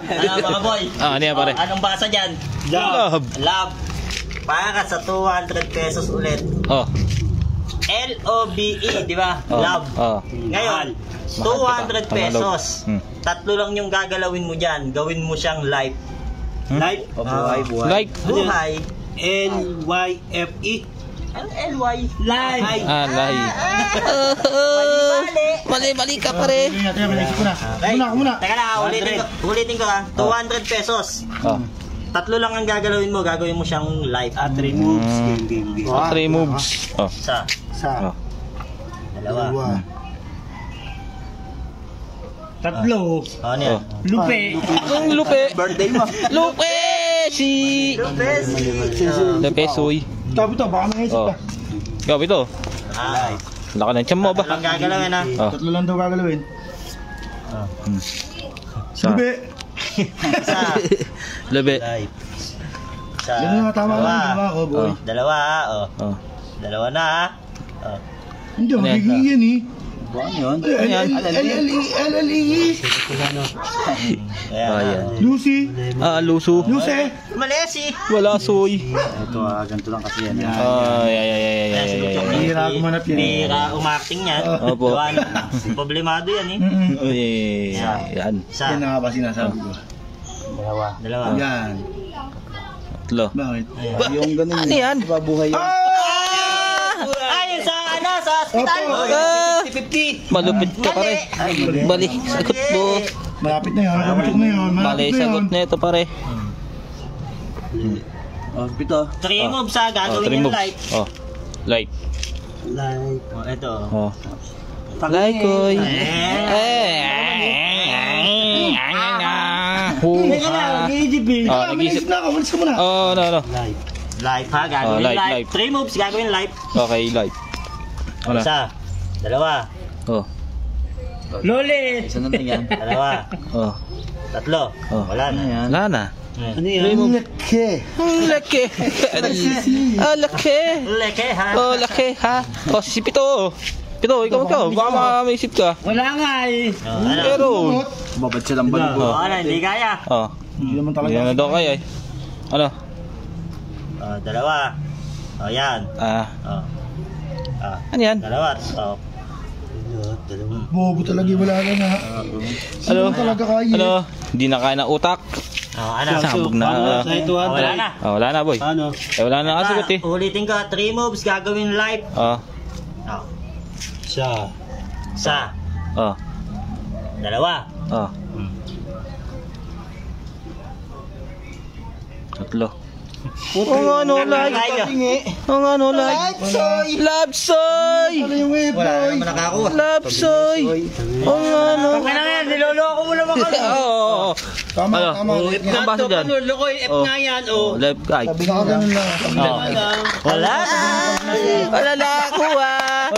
Ano mga boy? Ano yan pare? Anong basa dyan? Love. Love. Para sa 200 pesos ulit. Oh. L-O-V-E, di ba? Oh. Love. Oh. Ngayon, 200 pesos. Tatlo lang yung gagalawin mo dyan. Gawin mo siyang life. Life? Buhay. Like. Buhay. L-Y-F-E. Ang L-Y. Life. Lay. Mali ka pare. Okay. Muna. Teka na, ulitin ko ha. 200 pesos. Oh. Tatlo lang ang gagalawin mo. Gagawin mo siyang life. 3 moves. Game. 3 moves. Oh. Isa. Oh. Dalawa. Tatlo. Ano yan? Lupe. Ang lupe. Birthday mo. Lupe! Si... Lupe, suy. Tabi to, baka may isip Oh. ka. Gabi to. Ah. Laka ng tiyan mo ba? Tatlo lang gagalawin ha. Oh. Tatlo lang daw gagalawin. Sa... Lupe. Isa. Lupe. Life. Isa. Yan na, tama lang. Tama ako, boy. Oh. Dalawa ha. Oh. Oh. Dalawa na ha. Oh. Hindi, Ano yan? magiging yan eh. Buwan yun. L-L-E. Ayan. Lucy. Luso. Lucy. Malesi. Wala soy. Ito ganito lang kasi yan. Ay. Bihira kumanap yan. Bihira umarting yan. Opo. Gawa na. Problemado yan eh. Yan. Isa. Yan na nga ba sinasabi ko. Dalawa. Yan. Tatlo. Bakit? Yung ganun Ano yan? babuhay yung Ayun sa ano, sa hospital. 50-50. Malupit ka pare. Bali, sagot mo. Malapit na yun. Kamutok na yun. Bali, Malapit na sagot yun. na ito pare. pito. 3 moves ha, gagawin yung life. Oh, light. Oh, ito. Oh. Like, koy. Nag-isip na ako. Walis ka muna. Oh, no. Life ha, gagawin life, life. life. 3 moves, gagawin life. Okay, light. Ano? Isa. Dalawa. Oh. Loli. Isa na lang yan. Dalawa. Oh. Tatlo. Oh. Wala na. Yan. Wala na. Ano yan? Laki. Laki. Laki. Leke ha. Oh, laki ha. Oh, si Pito. Pito, ikaw. Baka maisip ka. Wala nga eh. Oh, ano? Pero. Babad siya ng balibo. Oh, ano, hindi kaya. Oh. Hindi naman talaga. Hindi na daw kaya eh. Ano? Oh, dalawa. Oh, yan. Oh. Ano yan? Dalawa. Stop. Bobo talaga. Wala ka na. Ano? Talaga kaya. Ano? Hindi na kaya ng utak. Oh, ano? Sabog na. Oh, wala na. Oh, wala na boy. Ano? Wala na kasagot eh. Ulitin ko, 3 moves, gagawin live. Oh. Oh. Siya. Isa. Oh. Dalawa. Oh. Tatlo. Ano like? Love soy. Wala na naman nakakuha. Love soy. Ano? Kaya na yan, niloloko mo naman kami. Oo. Tama. Ang basa dyan? F nga yan, Oh, left guy. Sabi ka ganun lang. Wala na. Wala na ako ah.